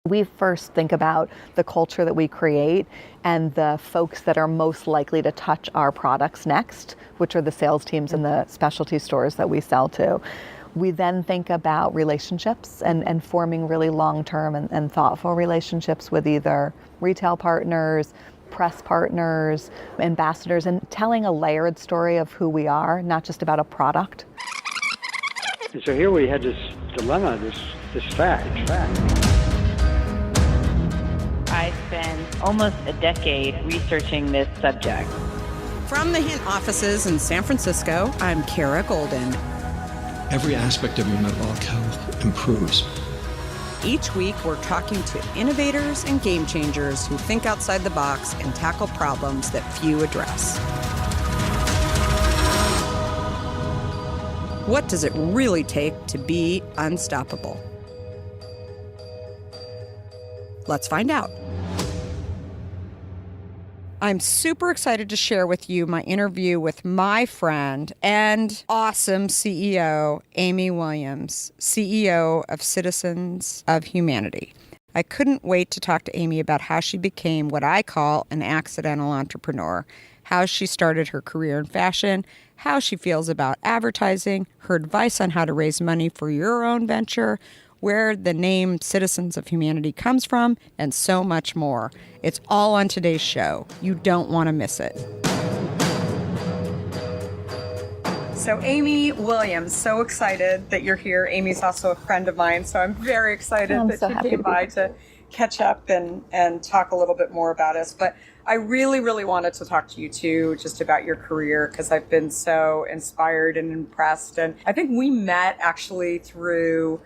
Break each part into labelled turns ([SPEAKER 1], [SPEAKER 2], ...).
[SPEAKER 1] We first think about the culture that we create and the folks that are most likely to touch our products next, which are the sales teams and the specialty stores that we sell to. We then think about relationships and forming really long-term and thoughtful relationships with either retail partners, press partners, ambassadors, and telling a layered story of who we are, not just about a product.
[SPEAKER 2] And so here we had this dilemma, this fact.
[SPEAKER 3] I spent almost a decade researching this subject.
[SPEAKER 4] From the Hint offices in San Francisco, I'm Kara Goldin.
[SPEAKER 5] Every aspect of your metabolic health improves.
[SPEAKER 4] Each week, we're talking to innovators and game changers who think outside the box and tackle problems that few address. What does it really take to be unstoppable? Let's find out. I'm super excited to share with you my interview with my friend and awesome CEO, Amy Williams, CEO of Citizens of Humanity. I couldn't wait to talk to Amy about how she became what I call an accidental entrepreneur, how she started her career in fashion, how she feels about advertising, her advice on how to raise money for your own venture, where the name Citizens of Humanity comes from, and so much more. It's all on today's show. You don't want to miss it. So Amy Williams, so excited that you're here. Amy's also a friend of mine, so I'm very excited that you came by to catch up and talk a little bit more about us. But I really, really wanted to talk to you too, just about your career, because I've been so inspired and impressed. And I think we met actually through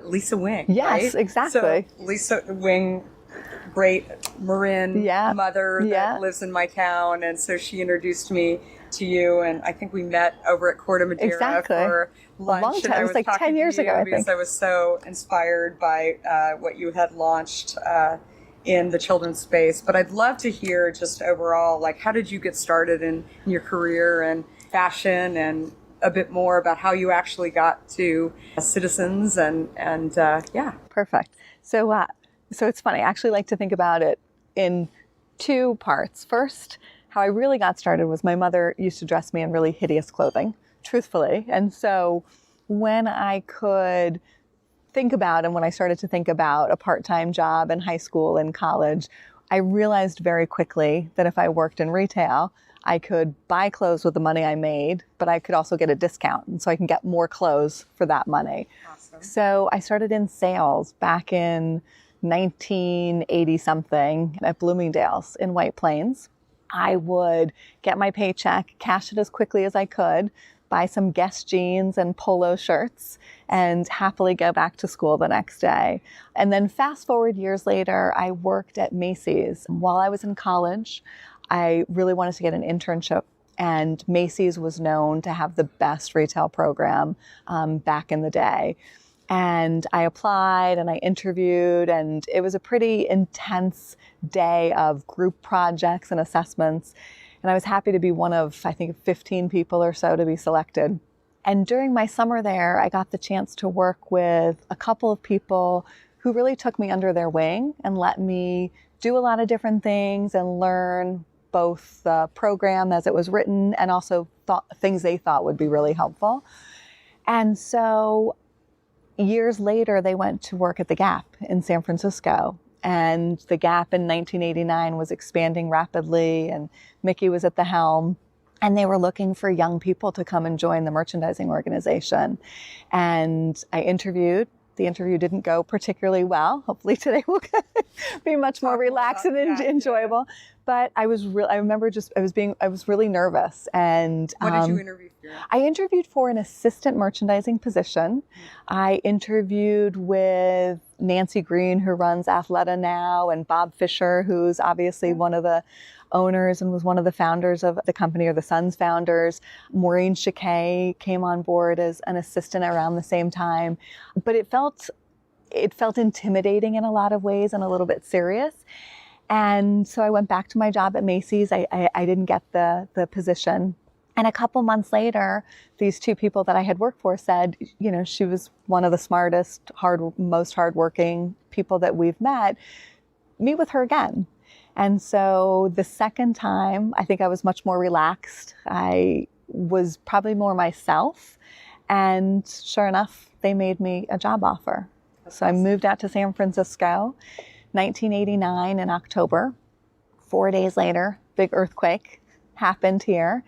[SPEAKER 4] Lisa Wing.
[SPEAKER 1] Yes,
[SPEAKER 4] right?
[SPEAKER 1] exactly.
[SPEAKER 4] So Lisa Wing, great Marin mother that lives in my town. And so she introduced me to you. And I think we met over at Corte Madera for lunch.
[SPEAKER 1] A long time.
[SPEAKER 4] And I
[SPEAKER 1] It was like 10 years ago, I think.
[SPEAKER 4] Because I was so inspired by what you had launched in the children's space. But I'd love to hear just overall, like, how did you get started in your career and fashion, and a bit more about how you actually got to Citizens and yeah.
[SPEAKER 1] Perfect. So it's funny. I actually like to think about it in two parts. First, how I really got started was my mother used to dress me in really hideous clothing, truthfully. And so when I could think about, and when I started to think about a part-time job in high school and college, I realized very quickly that if I worked in retail, I could buy clothes with the money I made, but I could also get a discount. And so I can get more clothes for that money.
[SPEAKER 4] Awesome.
[SPEAKER 1] So I started in sales back in 1980 something at Bloomingdale's in White Plains. I would get my paycheck, cash it as quickly as I could, buy some Guess jeans and polo shirts, and happily go back to school the next day. And then fast forward years later, I worked at Macy's. While I was in college, I really wanted to get an internship, and Macy's was known to have the best retail program back in the day. And I applied and I interviewed, and it was a pretty intense day of group projects and assessments. And I was happy to be one of, I think, 15 people or so to be selected. And during my summer there, I got the chance to work with a couple of people who really took me under their wing and let me do a lot of different things and learn both the program as it was written and also things they thought would be really helpful. And so years later, they went to work at the Gap in San Francisco. And the Gap in 1989 was expanding rapidly, and Mickey was at the helm. And they were looking for young people to come and join the merchandising organization. And I interviewed. The interview didn't go particularly well. Hopefully today will be much more relaxed and enjoyable. But I was I remember I was really nervous. And
[SPEAKER 4] what did you interview for?
[SPEAKER 1] I interviewed for an assistant merchandising position. I interviewed with Nancy Green, who runs Athleta now, and Bob Fisher, who's obviously one of the owners and was one of the founders of the company, or the son's founders. Maureen Chiquet came on board as an assistant around the same time. But it felt intimidating in a lot of ways and a little bit serious. And so I went back to my job at Macy's. I didn't get the position. And a couple months later, these two people that I had worked for said, she was one of the smartest, most hardworking people that we've met, meet with her again. And so the second time, I think I was much more relaxed. I was probably more myself. And sure enough, they made me a job offer. So I moved out to San Francisco, 1989 in October. 4 days later, big earthquake happened here.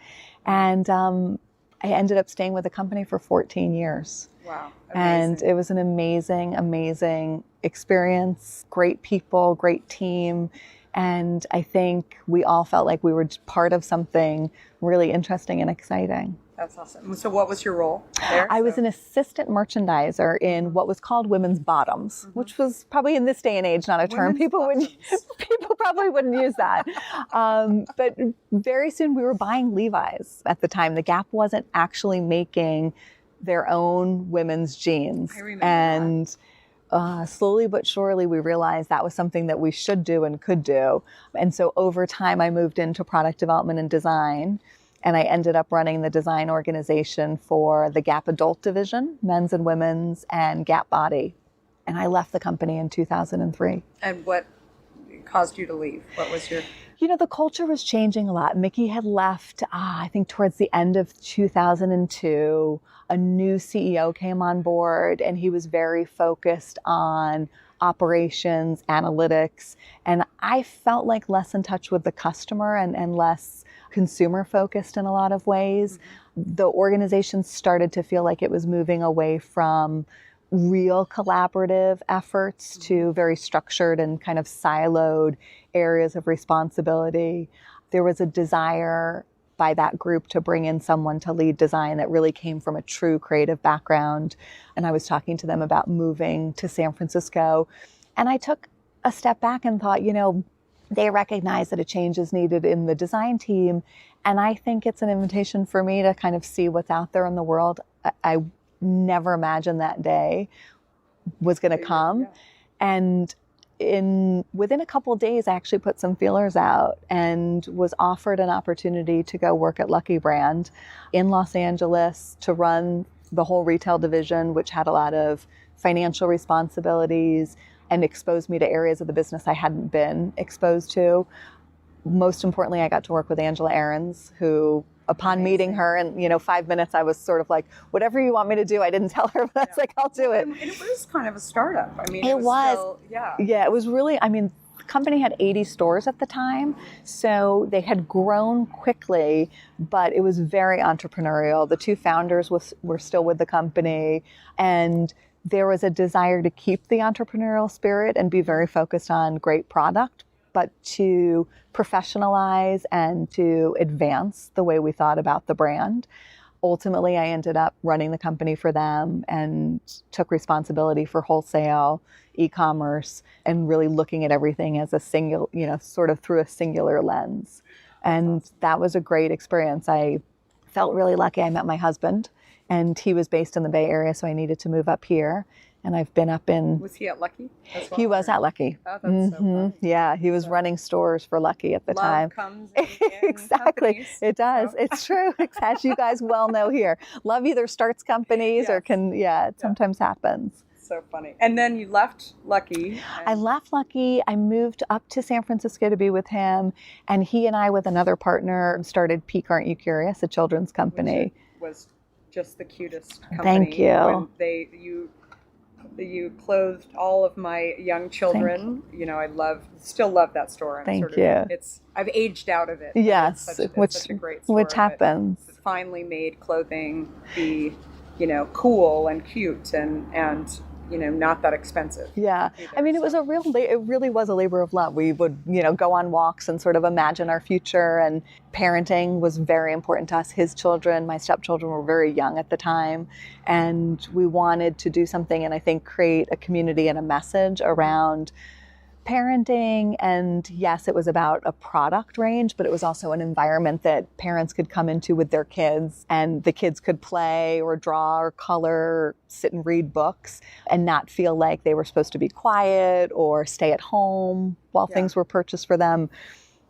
[SPEAKER 1] And I ended up staying with the company for 14 years.
[SPEAKER 4] Wow.
[SPEAKER 1] And it was an amazing, amazing experience, great people, great team. And I think we all felt like we were part of something really interesting and exciting.
[SPEAKER 4] That's awesome. So what was your role there?
[SPEAKER 1] I was an assistant merchandiser in what was called women's bottoms, which was probably in this day and age not a term people probably wouldn't use that. But very soon we were buying Levi's at the time. The Gap wasn't actually making their own women's jeans.
[SPEAKER 4] I remember
[SPEAKER 1] and slowly but surely we realized that was something that we should do and could do. And so over time I moved into product development and design. And I ended up running the design organization for the Gap Adult Division, men's and women's, and Gap Body. And I left the company in 2003.
[SPEAKER 4] And what caused you to leave? What was your...
[SPEAKER 1] The culture was changing a lot. Mickey had left, I think, towards the end of 2002. A new CEO came on board, and he was very focused on operations, analytics. And I felt like less in touch with the customer and less consumer focused in a lot of ways. The organization started to feel like it was moving away from real collaborative efforts to very structured and kind of siloed areas of responsibility. There was a desire by that group to bring in someone to lead design that really came from a true creative background. And I was talking to them about moving to San Francisco. And I took a step back and thought, they recognize that a change is needed in the design team. And I think it's an invitation for me to kind of see what's out there in the world. I never imagined that day was going to come. And within a couple of days, I actually put some feelers out and was offered an opportunity to go work at Lucky Brand in Los Angeles to run the whole retail division, which had a lot of financial responsibilities, and exposed me to areas of the business I hadn't been exposed to. Most importantly, I got to work with Angela Ahrens, who, upon meeting her in 5 minutes, I was sort of like, whatever you want me to do. I didn't tell her, but I was like, I'll do it.
[SPEAKER 4] And it was kind of a startup. I mean,
[SPEAKER 1] it was.
[SPEAKER 4] Still,
[SPEAKER 1] Yeah, it was really, the company had 80 stores at the time, so they had grown quickly, but it was very entrepreneurial. The two founders were still with the company, and there was a desire to keep the entrepreneurial spirit and be very focused on great product, but to professionalize and to advance the way we thought about the brand. Ultimately, I ended up running the company for them and took responsibility for wholesale, e-commerce, and really looking at everything as a single, sort of through a singular lens. And that was a great experience. I felt really lucky. I met my husband, and he was based in the Bay Area, so I needed to move up here. And I've been up in...
[SPEAKER 4] Was he at Lucky as well?
[SPEAKER 1] He was at Lucky.
[SPEAKER 4] Oh, that's so funny.
[SPEAKER 1] Yeah, he was running stores for Lucky at the time.
[SPEAKER 4] Love comes in
[SPEAKER 1] Exactly.
[SPEAKER 4] companies.
[SPEAKER 1] It does.
[SPEAKER 4] So.
[SPEAKER 1] It's true. As you guys well know here. Love either starts companies or can, it sometimes happens.
[SPEAKER 4] So funny. And then you left Lucky.
[SPEAKER 1] I left Lucky. I moved up to San Francisco to be with him. And he and I, with another partner, started Peak Aren't You Curious, a children's company.
[SPEAKER 4] Which was just the cutest company.
[SPEAKER 1] Thank you.
[SPEAKER 4] When you clothed all of my young children. I still love that store.
[SPEAKER 1] Thank you.
[SPEAKER 4] I've aged out of it.
[SPEAKER 1] Yes,
[SPEAKER 4] it's such a great store.
[SPEAKER 1] Which happens.
[SPEAKER 4] It finally made clothing be, cool and cute and not that expensive.
[SPEAKER 1] Yeah.
[SPEAKER 4] Either,
[SPEAKER 1] it really was a labor of love. We would, go on walks and sort of imagine our future, and parenting was very important to us. His children, my stepchildren, were very young at the time, and we wanted to do something and I think create a community and a message around parenting. And yes, it was about a product range, but it was also an environment that parents could come into with their kids, and the kids could play or draw or color, or sit and read books, and not feel like they were supposed to be quiet or stay at home while things were purchased for them.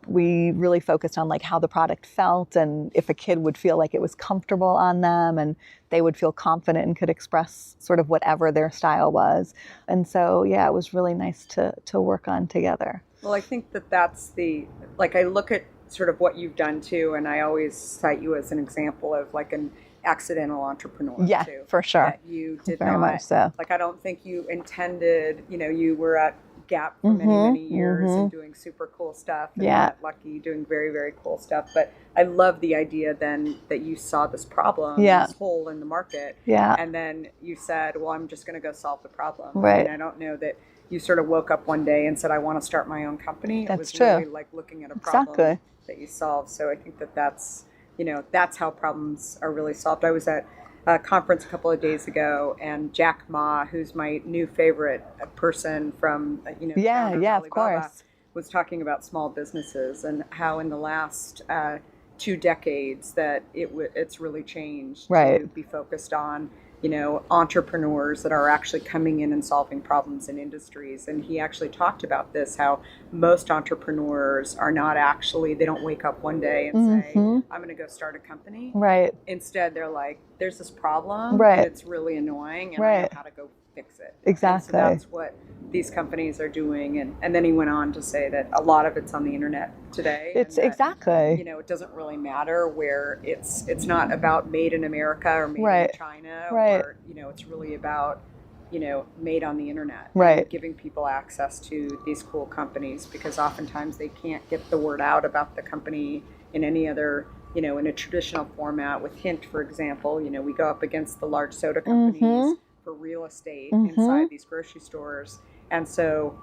[SPEAKER 1] we really focused on like how the product felt and if a kid would feel like it was comfortable on them and they would feel confident and could express sort of whatever their style was. And so, yeah, it was really nice to work on together.
[SPEAKER 4] Well, I think that's I look at sort of what you've done too, and I always cite you as an example of like an accidental entrepreneur.
[SPEAKER 1] Yeah,
[SPEAKER 4] too,
[SPEAKER 1] for sure.
[SPEAKER 4] That you did
[SPEAKER 1] Very
[SPEAKER 4] not,
[SPEAKER 1] much so.
[SPEAKER 4] like, I don't think you intended, you were at Gap for many years and doing super cool stuff and
[SPEAKER 1] Yeah.
[SPEAKER 4] at Lucky doing very, very cool stuff. But I love the idea then that you saw this problem,
[SPEAKER 1] Yeah.
[SPEAKER 4] this hole in the market.
[SPEAKER 1] Yeah.
[SPEAKER 4] And then you said, well, I'm just going to go solve the problem.
[SPEAKER 1] Right.
[SPEAKER 4] And I don't know that you sort of woke up one day and said, I want to start my own company. It
[SPEAKER 1] That's
[SPEAKER 4] was
[SPEAKER 1] true.
[SPEAKER 4] really like looking at a problem
[SPEAKER 1] Exactly.
[SPEAKER 4] that you solved. So I think that's how problems are really solved. I was at a conference a couple of days ago, and Jack Ma, who's my new favorite person from, the
[SPEAKER 1] Yeah,
[SPEAKER 4] founder
[SPEAKER 1] yeah,
[SPEAKER 4] of
[SPEAKER 1] of
[SPEAKER 4] Alibaba,
[SPEAKER 1] course.
[SPEAKER 4] was talking about small businesses and how in the last 2 decades that it's really changed to
[SPEAKER 1] Right.
[SPEAKER 4] be focused on entrepreneurs that are actually coming in and solving problems in industries. And he actually talked about this, how most entrepreneurs are not actually, they don't wake up one day and say, I'm going to go start a company.
[SPEAKER 1] Right.
[SPEAKER 4] Instead, they're like, there's this problem,
[SPEAKER 1] Right.
[SPEAKER 4] and it's really annoying, and I know
[SPEAKER 1] Right.
[SPEAKER 4] how to go fix it.
[SPEAKER 1] Exactly.
[SPEAKER 4] And so that's what these companies are doing. And then he went on to say that a lot of it's on the internet today.
[SPEAKER 1] It's
[SPEAKER 4] and that,
[SPEAKER 1] exactly.
[SPEAKER 4] it doesn't really matter where it's not about made in America or made
[SPEAKER 1] Right.
[SPEAKER 4] in China,
[SPEAKER 1] Right.
[SPEAKER 4] or, it's really about, made on the internet.
[SPEAKER 1] Right.
[SPEAKER 4] And giving people access to these cool companies, because oftentimes they can't get the word out about the company in any other, in a traditional format. With Hint, for example, we go up against the large soda companies for real estate inside these grocery stores. And so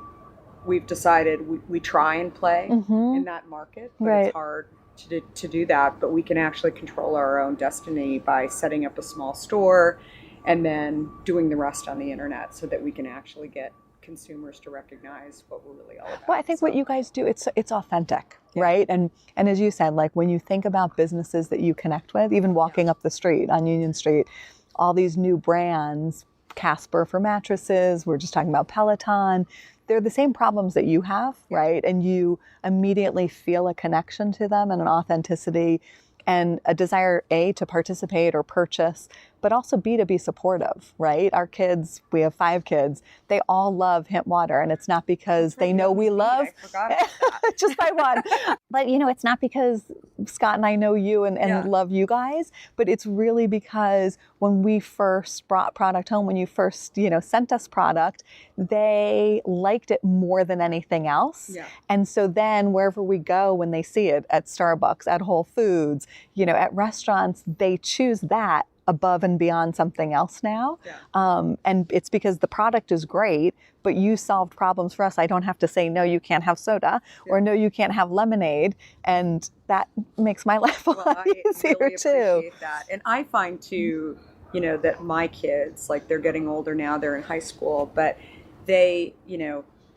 [SPEAKER 4] we've decided we try and play in that market, but
[SPEAKER 1] Right.
[SPEAKER 4] it's hard to do that. But we can actually control our own destiny by setting up a small store and then doing the rest on the internet, so that we can actually get consumers to recognize what we're really all about.
[SPEAKER 1] Well, I think what you guys do, it's authentic, right? And as you said, like when you think about businesses that you connect with, even walking up the street on Union Street, all these new brands, Casper for mattresses, we're just talking about Peloton, they're the same problems that you have, right? And you immediately feel a connection to them and an authenticity and a desire, A, to participate or purchase, but also B, to be supportive, right? Our kids, we have 5 kids, they all love Hint water, and it's not because they know we love,
[SPEAKER 4] I forgot about that.
[SPEAKER 1] just by one, but it's not because Scott and I know you and love you guys, but it's really because when we first brought product home, when you first, sent us product, they liked it more than anything else.
[SPEAKER 4] Yeah.
[SPEAKER 1] And so then wherever we go, when they see it at Starbucks, at Whole Foods, at restaurants, they choose that above and beyond something else now.
[SPEAKER 4] Yeah.
[SPEAKER 1] And it's because the product is great, but you solved problems for us. I don't have to say, no, you can't have soda, or no, you can't have lemonade. And that makes my life a lot easier
[SPEAKER 4] really
[SPEAKER 1] too.
[SPEAKER 4] appreciate that. And I find too, that my kids, like, they're getting older now, they're in high school, but they,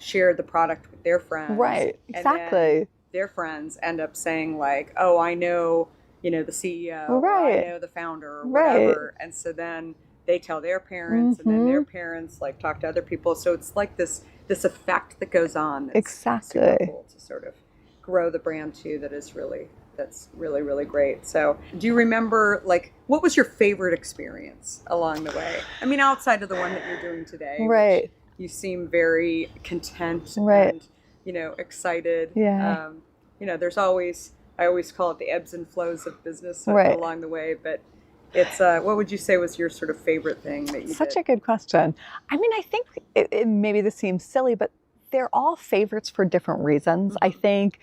[SPEAKER 4] share the product with their friends.
[SPEAKER 1] Right,
[SPEAKER 4] And
[SPEAKER 1] exactly.
[SPEAKER 4] then their friends end up saying like, oh, I know, the CEO,
[SPEAKER 1] Right.
[SPEAKER 4] or I know the founder, or
[SPEAKER 1] Right.
[SPEAKER 4] whatever. And so then they tell their parents, and then their parents like talk to other people. So it's like this effect that goes on. That's
[SPEAKER 1] Exactly.
[SPEAKER 4] super cool to sort of grow the brand too. That's really, really great. So do you remember, like, what was your favorite experience along the way? I mean, outside of the one that you're doing today,
[SPEAKER 1] Right.
[SPEAKER 4] which you seem very content
[SPEAKER 1] Right.
[SPEAKER 4] and, excited.
[SPEAKER 1] Yeah.
[SPEAKER 4] I always call it the ebbs and flows of business
[SPEAKER 1] Right.
[SPEAKER 4] along the way, but it's, what would you say was your sort of favorite thing that you
[SPEAKER 1] Such
[SPEAKER 4] did?
[SPEAKER 1] a good question. I mean, I think maybe this seems silly, but they're all favorites for different reasons. I think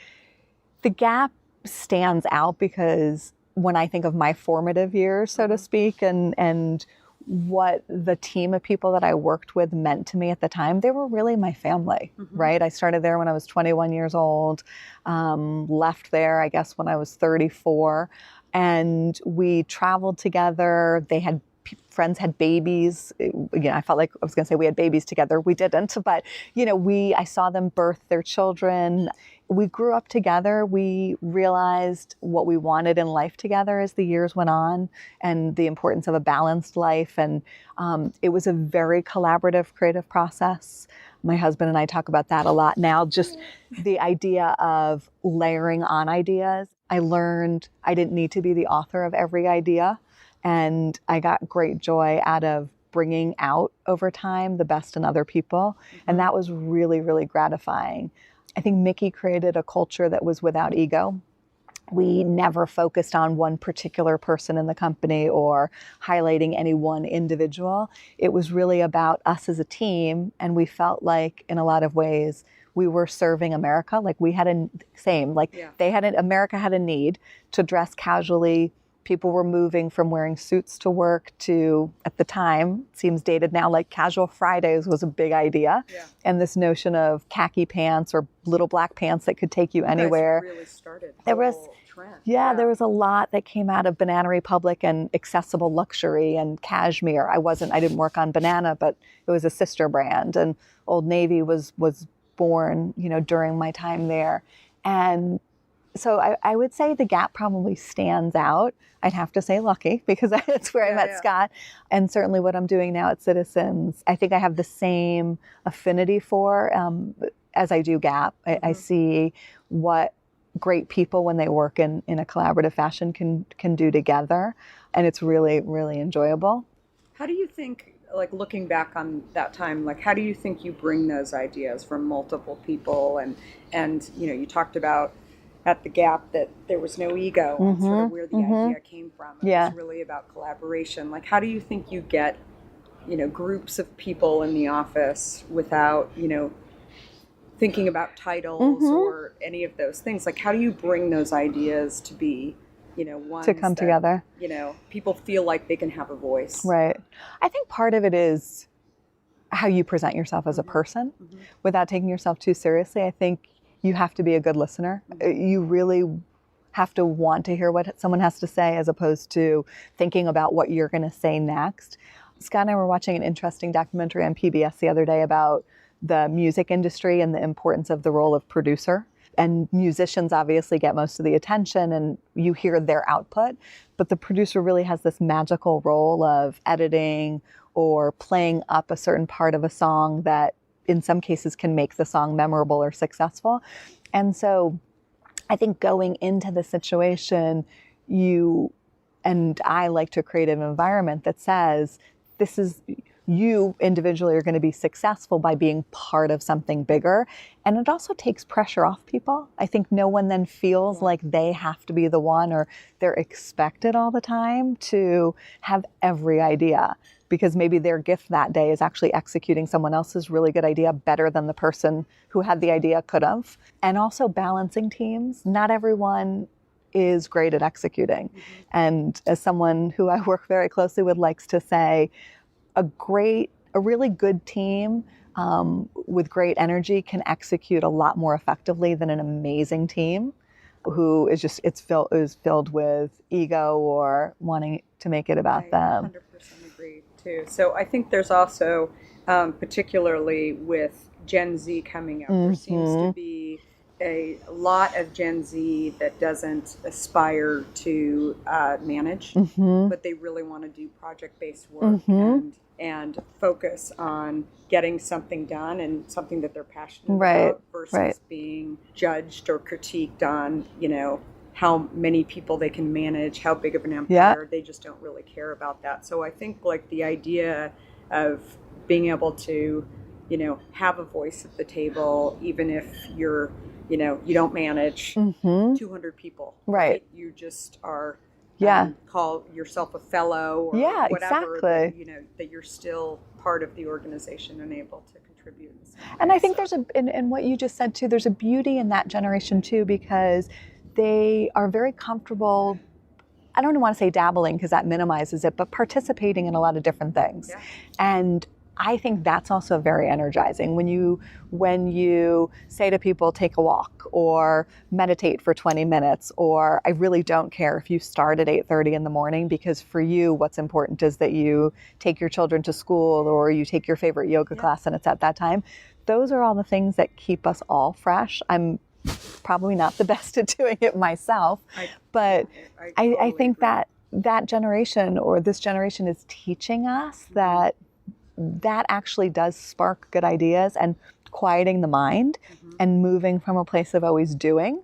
[SPEAKER 1] the Gap stands out because when I think of my formative years, so to speak, and what the team of people that I worked with meant to me at the time, they were really my family, right? I started there when I was 21 years old, left there, I guess, when I was 34, and we traveled together. They had friends had babies. I felt like I was going to say we had babies together. We didn't, but I saw them birth their children. We grew up together. We realized what we wanted in life together as the years went on, and the importance of a balanced life. And it was a very collaborative, creative process. My husband and I talk about that a lot now, just the idea of layering on ideas. I learned I didn't need to be the author of every idea, and I got great joy out of bringing out over time the best in other people, and that was really, really gratifying. I think Mickey created a culture that was without ego. We never focused on one particular person in the company or highlighting any one individual. It was really about us as a team, and we felt like in a lot of ways we were serving America. Like we had America had a need to dress casually. People were moving from wearing suits to work to, at the time, seems dated now, like casual Fridays was a big idea. Yeah. And this notion of khaki pants or little black pants that could take you anywhere.
[SPEAKER 4] You guys really started
[SPEAKER 1] there was
[SPEAKER 4] trend.
[SPEAKER 1] Yeah, there was a lot that came out of Banana Republic and accessible luxury and cashmere. I didn't work on Banana, but it was a sister brand. And Old Navy was born, during my time there. And so I would say the Gap probably stands out. I'd have to say lucky because that's where I met Scott. And certainly what I'm doing now at Citizens, I think I have the same affinity for as I do Gap. I see what great people when they work in a collaborative fashion can do together. And it's really, really enjoyable.
[SPEAKER 4] How do you think, like looking back on that time, like how do you think you bring those ideas from multiple people? And you talked about at the Gap that there was no ego and sort of where the idea came from. It was really about collaboration. Like how do you think you get, groups of people in the office without, thinking about titles or any of those things? Like how do you bring those ideas to be, ones
[SPEAKER 1] to come together?
[SPEAKER 4] People feel like they can have a voice.
[SPEAKER 1] Right. I think part of it is how you present yourself as a person without taking yourself too seriously. I think you have to be a good listener. You really have to want to hear what someone has to say as opposed to thinking about what you're going to say next. Scott and I were watching an interesting documentary on PBS the other day about the music industry and the importance of the role of producer. And musicians obviously get most of the attention and you hear their output, but the producer really has this magical role of editing or playing up a certain part of a song that in some cases can make the song memorable or successful. And so I think going into the situation, you and I like to create an environment that says, this is, you individually are going to be successful by being part of something bigger. And it also takes pressure off people. I think no one then feels like they have to be the one or they're expected all the time to have every idea, because maybe their gift that day is actually executing someone else's really good idea better than the person who had the idea could have. And also balancing teams. Not everyone is great at executing. And as someone who I work very closely with likes to say, a really good team with great energy can execute a lot more effectively than an amazing team who is filled with ego or wanting to make it about them.
[SPEAKER 4] 100% agree too. So I think there's also, particularly with Gen Z coming up, there seems to be a lot of Gen Z that doesn't aspire to manage, but they really want to do project-based work and focus on getting something done and something that they're passionate about versus being judged or critiqued on, how many people they can manage, how big of an empire. They just don't really care about that. So I think like the idea of being able to, have a voice at the table, even if you're, you don't manage 200 people. Right. You just are, call yourself a fellow or whatever, that you're still part of the organization and able to contribute.
[SPEAKER 1] And I think there's in what you just said too, there's a beauty in that generation too, because they are very comfortable, I don't want to say dabbling because that minimizes it, but participating in a lot of different things. Yeah. And I think that's also very energizing when you say to people, take a walk or meditate for 20 minutes, or I really don't care if you start at 8:30 in the morning, because for you, what's important is that you take your children to school or you take your favorite yoga class and it's at that time. Those are all the things that keep us all fresh. I'm probably not the best at doing it myself, but I think that generation or this generation is teaching us that that actually does spark good ideas, and quieting the mind and moving from a place of always doing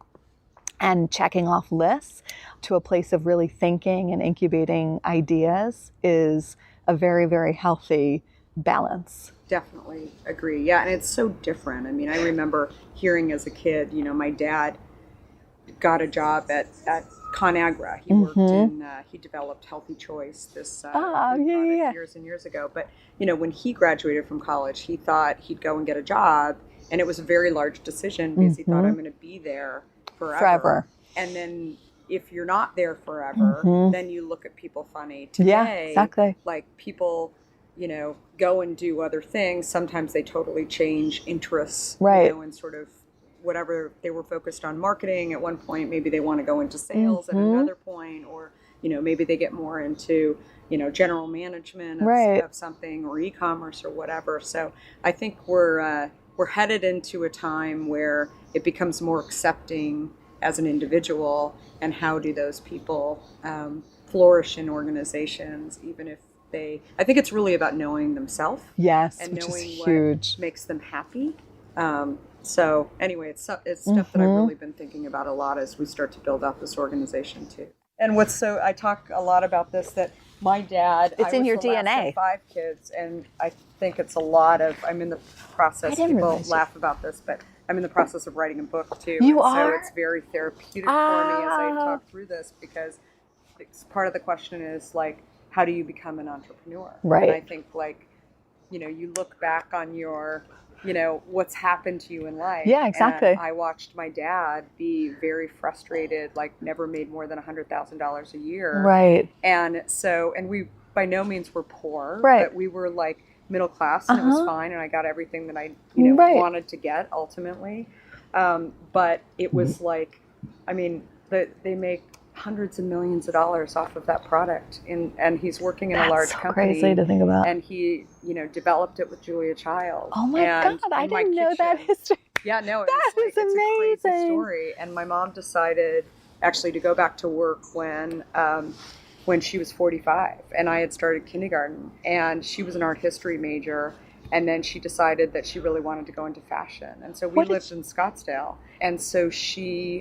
[SPEAKER 1] and checking off lists to a place of really thinking and incubating ideas is a very, very healthy balance.
[SPEAKER 4] Definitely agree. Yeah, and it's so different. I mean, I remember hearing as a kid, my dad got a job at ConAgra. He worked in, he developed Healthy Choice, this food product years and years ago. But, when he graduated from college, he thought he'd go and get a job. And it was a very large decision because he thought, I'm going to be there forever. And then if you're not there forever, then you look at people funny. Today,
[SPEAKER 1] yeah, exactly.
[SPEAKER 4] Like people, go and do other things. Sometimes they totally change interests,
[SPEAKER 1] right.
[SPEAKER 4] And sort of whatever they were focused on marketing at one point, maybe they want to go into sales at another point, or, maybe they get more into, general management of something, or e-commerce or whatever. So I think we're headed into a time where it becomes more accepting as an individual, and how do those people flourish in organizations, even if I think it's really about knowing themselves.
[SPEAKER 1] Yes,
[SPEAKER 4] and
[SPEAKER 1] which
[SPEAKER 4] knowing
[SPEAKER 1] is huge.
[SPEAKER 4] What makes them happy. So anyway, it's stuff that I've really been thinking about a lot as we start to build out this organization too. And I talk a lot about this, that my dad,
[SPEAKER 1] it's in your DNA.
[SPEAKER 4] Last of 5 kids, and I think it's a lot of, I'm in the process, people laugh about this, but I'm in the process of writing a book too. So it's very therapeutic for me as I talk through this, because part of the question is like, how do you become an entrepreneur?
[SPEAKER 1] Right.
[SPEAKER 4] And I think you look back on your, what's happened to you in life.
[SPEAKER 1] Yeah, exactly.
[SPEAKER 4] And I watched my dad be very frustrated, like never made more than $100,000 a year.
[SPEAKER 1] Right.
[SPEAKER 4] And we by no means were poor,
[SPEAKER 1] right.
[SPEAKER 4] but we were like middle class, and it was fine. And I got everything that I, wanted to get ultimately. But it was like, I mean, they make hundreds of millions of dollars off of that product, and he's working in a large company.
[SPEAKER 1] Crazy to think about.
[SPEAKER 4] And he, developed it with Julia Child.
[SPEAKER 1] Oh my God, I didn't know that history.
[SPEAKER 4] Yeah, no,
[SPEAKER 1] it's
[SPEAKER 4] amazing.
[SPEAKER 1] It's
[SPEAKER 4] a crazy story. And my mom decided actually to go back to work when she was 45, and I had started kindergarten, and she was an art history major. And then she decided that she really wanted to go into fashion. And so we lived in Scottsdale. And so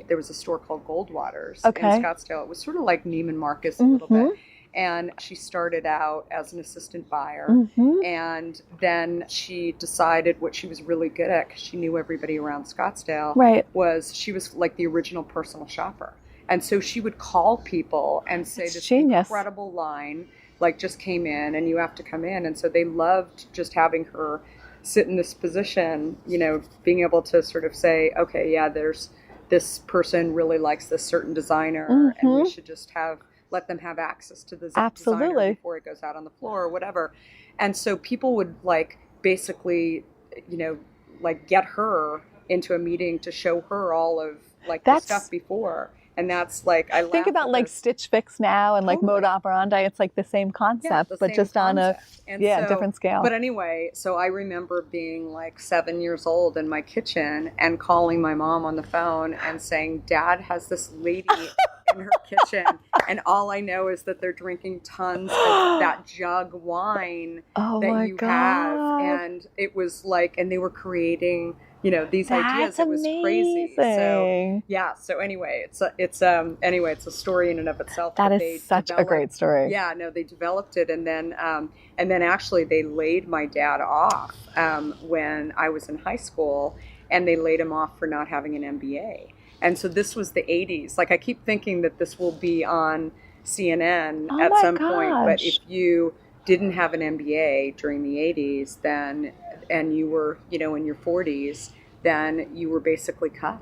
[SPEAKER 4] there was a store called Goldwater's in Scottsdale. It was sort of like Neiman Marcus a little bit. And she started out as an assistant buyer. And then she decided what she was really good at, because she knew everybody around Scottsdale, was she was like the original personal shopper. And so she would call people and say, this incredible line like just came in and you have to come in. And so they loved just having her sit in this position, being able to sort of say, okay, yeah, there's this person really likes this certain designer, and we should just let them have access to the designer before it goes out on the floor or whatever. And so people would like basically, like get her into a meeting to show her all of like the stuff before. And that's like, I
[SPEAKER 1] think about like Stitch Fix now and like Mode Operandi. It's like the same concept, but just on a different scale.
[SPEAKER 4] But anyway, so I remember being like 7 years old in my kitchen and calling my mom on the phone and saying, Dad has this lady in her kitchen, and all I know is that they're drinking tons of that jug wine that you have. And it was like, and they were creating these ideas. It was crazy. So yeah. So anyway, it's a story in and of itself.
[SPEAKER 1] That is such a great story.
[SPEAKER 4] Yeah. No, they developed it, and then actually they laid my dad off when I was in high school, and they laid him off for not having an MBA. And so this was the 80s. Like I keep thinking that this will be on CNN at some point, but if you didn't have an MBA during the 80s, then and you were, in your 40s, then you were basically cut,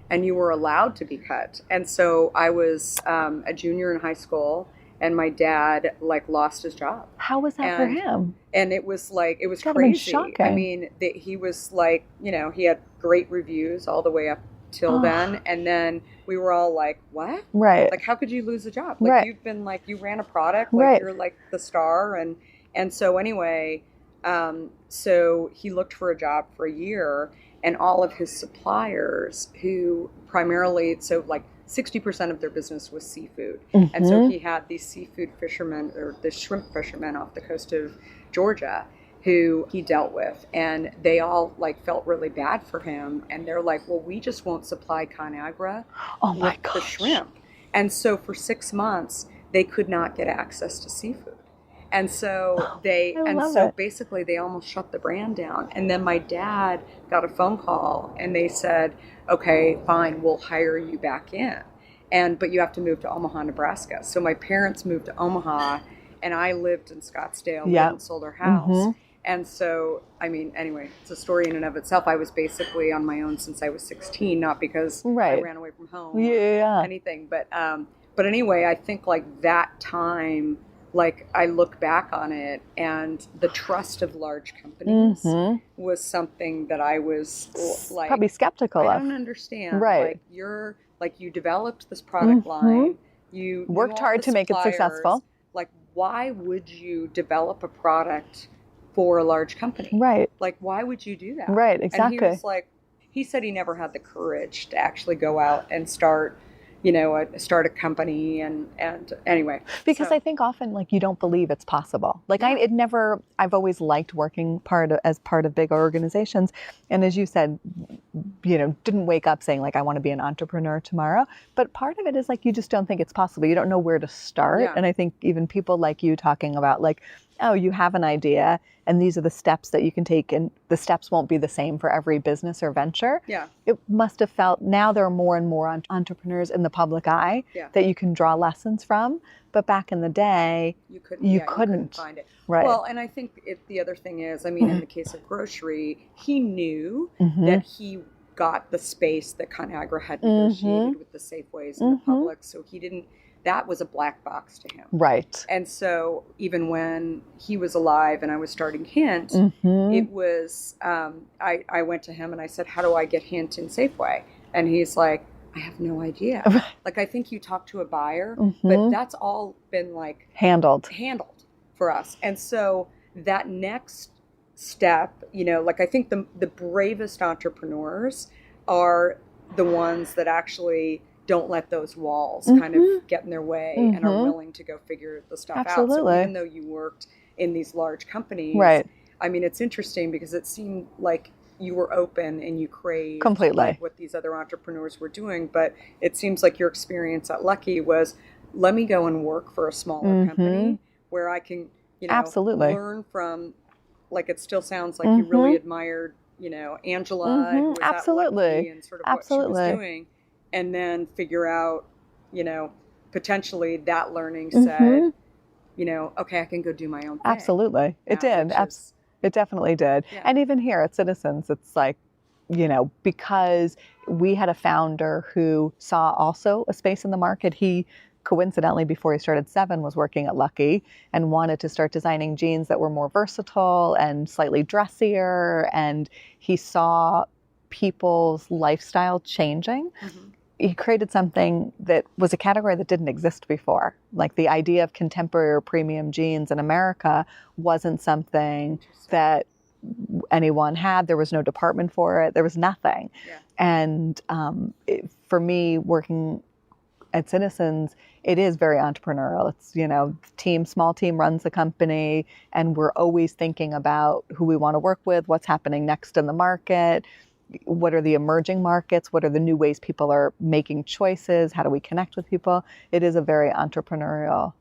[SPEAKER 4] and you were allowed to be cut. And so I was a junior in high school, and my dad lost his job.
[SPEAKER 1] How was that for him?
[SPEAKER 4] And it was crazy. I mean, he was he had great reviews all the way up till then, and then we were all like, what?
[SPEAKER 1] Right.
[SPEAKER 4] Like, how could you lose a job? Like, you've been you ran a product, you're the star, and so anyway. So he looked for a job for a year, and all of his suppliers, who primarily, 60% of their business was seafood. Mm-hmm. And so he had these seafood fishermen, or the shrimp fishermen off the coast of Georgia. who he dealt with, and they all like felt really bad for him, and they're like, well, we just won't supply Conagra
[SPEAKER 1] Oh my
[SPEAKER 4] with the
[SPEAKER 1] gosh.
[SPEAKER 4] shrimp. And so for 6 months they could not get access to seafood. And so basically they almost shut the brand down. And then my dad got a phone call and they said, okay, fine, we'll hire you back in, but you have to move to Omaha, Nebraska. So my parents moved to Omaha, and I lived in Scottsdale. We hadn't sold our house. And so, I mean, anyway, it's a story in and of itself. I was basically on my own since I was 16, not because I ran away from home or anything. But anyway, I think like that time, like I look back on it, and the trust of large companies was something that I was like
[SPEAKER 1] probably skeptical of.
[SPEAKER 4] I don't understand.
[SPEAKER 1] Right.
[SPEAKER 4] Like you developed this product line. You
[SPEAKER 1] worked hard to make it successful.
[SPEAKER 4] Like, why would you develop a product for a large company?
[SPEAKER 1] Right.
[SPEAKER 4] Like, why would you do that?
[SPEAKER 1] Right, exactly.
[SPEAKER 4] And he was like, he said he never had the courage to actually go out and start a company and anyway.
[SPEAKER 1] Because I think often like you don't believe it's possible. Like I've always liked working as part of big organizations. And as you said, didn't wake up saying like, I want to be an entrepreneur tomorrow. But part of it is like, you just don't think it's possible. You don't know where to start.
[SPEAKER 4] Yeah.
[SPEAKER 1] And I think even people like you talking about like, oh, you have an idea and these are the steps that you can take, and the steps won't be the same for every business or venture.
[SPEAKER 4] Yeah.
[SPEAKER 1] It must have felt, now there are more and more entrepreneurs in the public eye that you can draw lessons from. But back in the day, you couldn't
[SPEAKER 4] find it.
[SPEAKER 1] Right.
[SPEAKER 4] Well, and I think the other thing is, I mean, in the case of grocery, he knew that he got the space that Conagra had negotiated with the Safeways and the Publix, so that was a black box to him.
[SPEAKER 1] Right.
[SPEAKER 4] And so even when he was alive and I was starting Hint, it was, I went to him and I said, how do I get Hint in Safeway? And he's like, I have no idea. Like, I think you talk to a buyer, but that's all been like handled for us. And so that next step, like I think the bravest entrepreneurs are the ones that actually don't let those walls kind of get in their way and are willing to go figure the stuff out. So even though you worked in these large companies, I mean, it's interesting because it seemed like you were open and you craved like what these other entrepreneurs were doing. But it seems like your experience at Lucky was, let me go and work for a smaller company where I can, learn from, like, it still sounds like you really admired, Angela who was at Lucky and sort of what she was doing. And then figure out, potentially that learning said, okay, I can go do my own thing.
[SPEAKER 1] Absolutely. It did. It definitely did. Yeah. And even here at Citizens, it's like, because we had a founder who saw also a space in the market. He coincidentally, before he started Seven, was working at Lucky and wanted to start designing jeans that were more versatile and slightly dressier. And he saw people's lifestyle changing. He created something that was a category that didn't exist before. Like the idea of contemporary or premium jeans in America wasn't something that anyone had. There was no department for it. There was nothing. Yeah. And for me, working at Citizens, it is very entrepreneurial. It's, small team runs the company, and we're always thinking about who we want to work with, what's happening next in the market. What are the emerging markets? What are the new ways people are making choices? How do we connect with people? It is a very entrepreneurial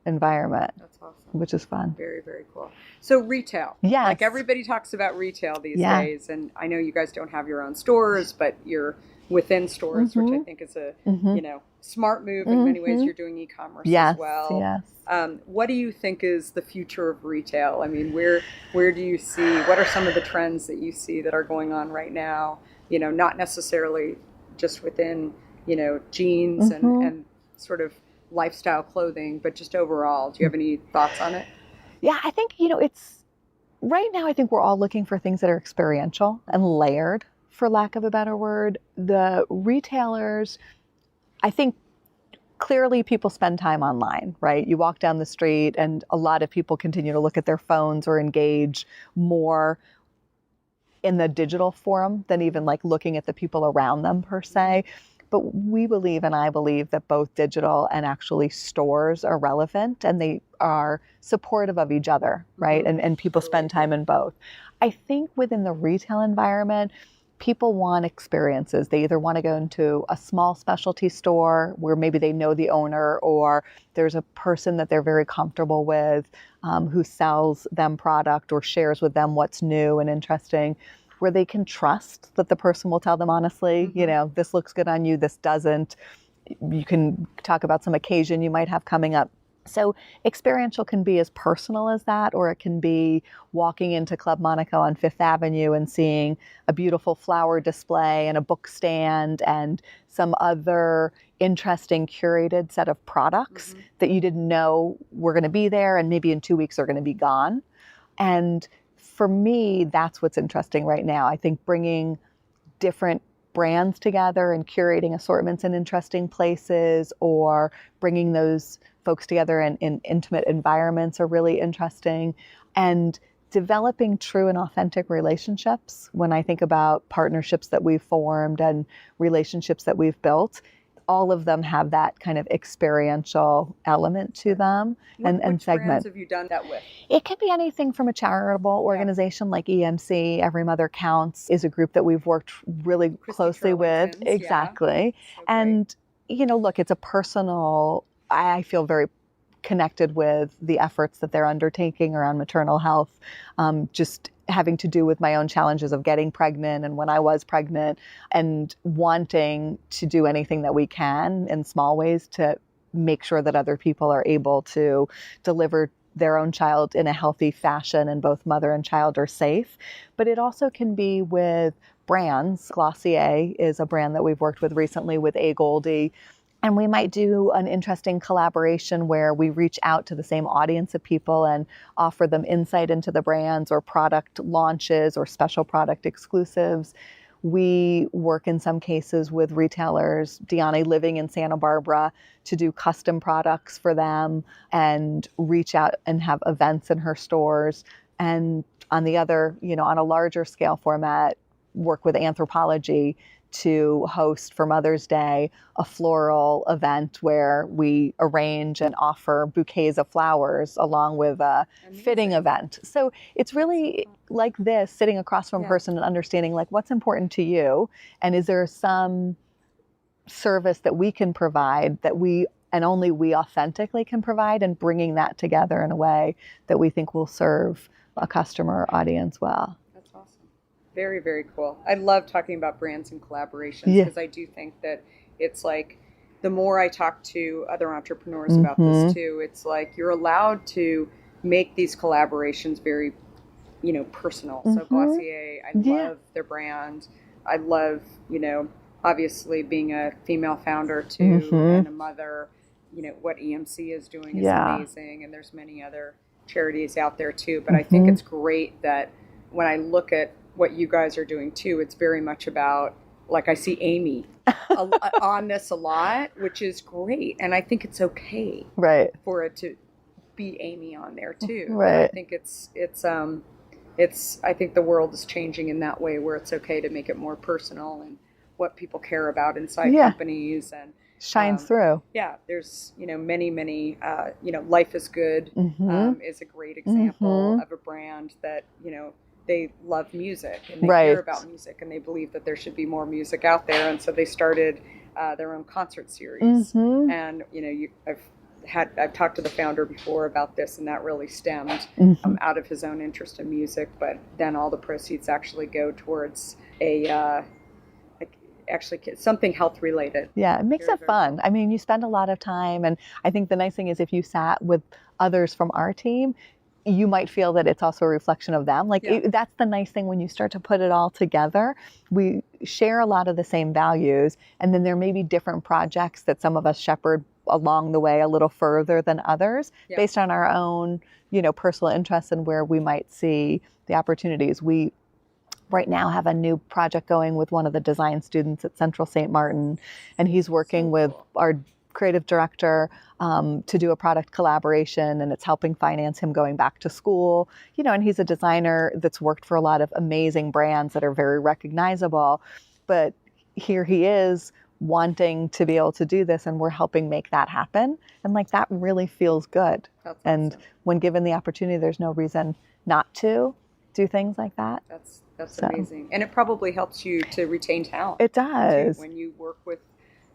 [SPEAKER 1] environment. That's awesome. Which is fun.
[SPEAKER 4] Very, very cool. So retail.
[SPEAKER 1] Yes.
[SPEAKER 4] Like everybody talks about retail these days. And I know you guys don't have your own stores, but you're within stores, which I think is a, smart move. In many ways, you're doing e-commerce as well.
[SPEAKER 1] Yes.
[SPEAKER 4] What do you think is the future of retail? I mean, where do you see, what are some of the trends that you see that are going on right now? Not necessarily just within, jeans and sort of lifestyle clothing, but just overall. Do you have any thoughts on it?
[SPEAKER 1] Yeah, I think, it's right now, I think we're all looking for things that are experiential and layered, for lack of a better word. The retailers, I think clearly people spend time online, right? You walk down the street and a lot of people continue to look at their phones or engage more in the digital forum than even like looking at the people around them per se. But we believe, and I believe, that both digital and actually stores are relevant, and they are supportive of each other, right? And people spend time in both. I think within the retail environment, people want experiences. They either want to go into a small specialty store where maybe they know the owner, or there's a person that they're very comfortable with who sells them product or shares with them what's new and interesting, where they can trust that the person will tell them honestly, this looks good on you, this doesn't. You can talk about some occasion you might have coming up. So experiential can be as personal as that, or it can be walking into Club Monaco on Fifth Avenue and seeing a beautiful flower display and a book stand and some other interesting curated set of products that you didn't know were going to be there, and maybe in 2 weeks are going to be gone. And for me, that's what's interesting right now. I think bringing different brands together and curating assortments in interesting places, or bringing those folks together in intimate environments, are really interesting. And developing true and authentic relationships. When I think about partnerships that we've formed and relationships that we've built, all of them have that kind of experiential element to them. And
[SPEAKER 4] Which
[SPEAKER 1] segment.
[SPEAKER 4] brands have you done that with?
[SPEAKER 1] It can be anything from a charitable organization like EMC, Every Mother Counts, is a group that we've worked really closely with.
[SPEAKER 4] Turlington's, yeah.
[SPEAKER 1] Exactly.
[SPEAKER 4] So great.
[SPEAKER 1] And, look, it's a personal, I feel very connected with the efforts that they're undertaking around maternal health, just having to do with my own challenges of getting pregnant and when I was pregnant, and wanting to do anything that we can in small ways to make sure that other people are able to deliver their own child in a healthy fashion and both mother and child are safe. But it also can be with brands. Glossier is a brand that we've worked with recently with A. Goldie. And we might do an interesting collaboration where we reach out to the same audience of people and offer them insight into the brands or product launches or special product exclusives. We work in some cases with retailers, Diane living in Santa Barbara, to do custom products for them and reach out and have events in her stores. And on the other, on a larger scale format, work with Anthropology to host for Mother's Day a floral event where we arrange and offer bouquets of flowers along with a fitting event. So it's really like this, sitting across from a person and understanding like what's important to you, and is there some service that we can provide that we and only we authentically can provide, and bringing that together in a way that we think will serve a customer audience well.
[SPEAKER 4] Very, very cool. I love talking about brands and collaborations because I do think that it's like the more I talk to other entrepreneurs about this too, it's like you're allowed to make these collaborations very, personal. So Glossier, I love their brand. I love, obviously being a female founder too and a mother, what EMC is doing is amazing. And there's many other charities out there too. But I think it's great that when I look at what you guys are doing too, it's very much about, like I see Amy on this a lot, which is great. And I think it's okay for it to be Amy on there too.
[SPEAKER 1] Right.
[SPEAKER 4] I think it's I think the world is changing in that way where it's okay to make it more personal and what people care about inside companies, and
[SPEAKER 1] shines through.
[SPEAKER 4] Yeah, there's many Life is Good is a great example of a brand that they love music and they care about music and they believe that there should be more music out there, and so they started their own concert series. And I've talked to the founder before about this, and that really stemmed out of his own interest in music, but then all the proceeds actually go towards something health related.
[SPEAKER 1] Yeah, it makes it fun. I mean, you spend a lot of time, and I think the nice thing is if you sat with others from our team, you might feel that it's also a reflection of them. That's the nice thing when you start to put it all together. We share a lot of the same values, and then there may be different projects that some of us shepherd along the way a little further than others based on our own, personal interests and where we might see the opportunities. We right now have a new project going with one of the design students at Central St. Martin, and he's working with our creative director to do a product collaboration, and it's helping finance him going back to school. And he's a designer that's worked for a lot of amazing brands that are very recognizable. But here he is wanting to be able to do this, and we're helping make that happen. And like, that really feels good.
[SPEAKER 4] That's
[SPEAKER 1] and
[SPEAKER 4] awesome.
[SPEAKER 1] when given the opportunity, there's no reason not to do things like that.
[SPEAKER 4] That's
[SPEAKER 1] So.
[SPEAKER 4] amazing. And it probably helps you to retain talent.
[SPEAKER 1] It does.
[SPEAKER 4] Too, when you work with,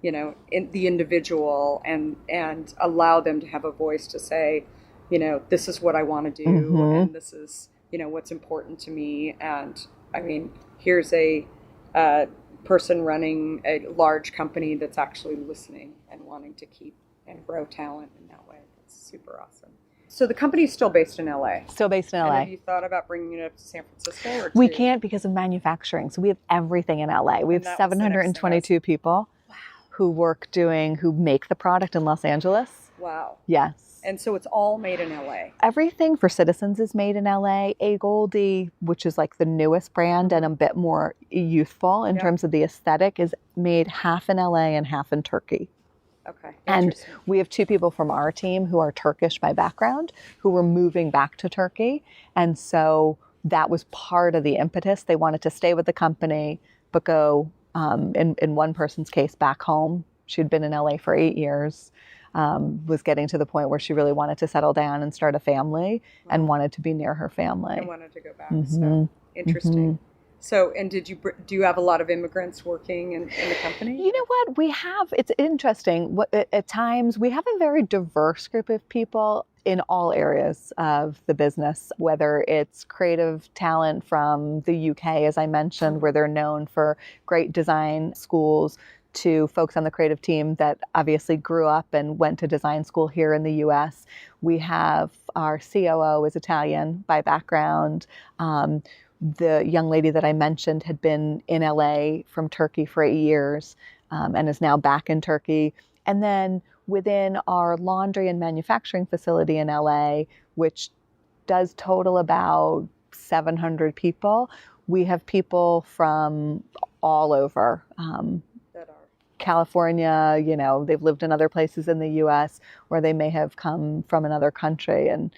[SPEAKER 4] the individual and allow them to have a voice to say, this is what I want to do, and this is, what's important to me. And I mean, here's a person running a large company that's actually listening and wanting to keep and grow talent in that way. That's super awesome. So the company is still based in LA.
[SPEAKER 1] Still based in LA.
[SPEAKER 4] And have you thought about bringing it up to San Francisco? Or
[SPEAKER 1] We can't because of manufacturing. So we have everything in LA. We have 722 people who who make the product in Los Angeles.
[SPEAKER 4] Wow.
[SPEAKER 1] Yes.
[SPEAKER 4] And so it's all made in LA.
[SPEAKER 1] Everything for Citizens is made in LA. Goldin, which is like the newest brand and a bit more youthful in terms of the aesthetic, is made half in LA and half in Turkey.
[SPEAKER 4] Okay.
[SPEAKER 1] And we have 2 people from our team who are Turkish by background who were moving back to Turkey. And so that was part of the impetus. They wanted to stay with the company, but go, in one person's case, back home. She'd been in LA for 8 years, was getting to the point where she really wanted to settle down and start a family and wanted to be near her family.
[SPEAKER 4] I wanted to go back. So interesting. So, and do you have a lot of immigrants working in the company?
[SPEAKER 1] You know what? We have, it's interesting. At times, we have a very diverse group of people in all areas of the business, whether it's creative talent from the UK, as I mentioned, where they're known for great design schools, to folks on the creative team that obviously grew up and went to design school here in the US. We have our COO is Italian by background. The young lady that I mentioned had been in LA from Turkey for 8 years and is now back in Turkey. And then within our laundry and manufacturing facility in LA, which does total about 700 people, we have people from all over. California, they've lived in other places in the US, or they may have come from another country, and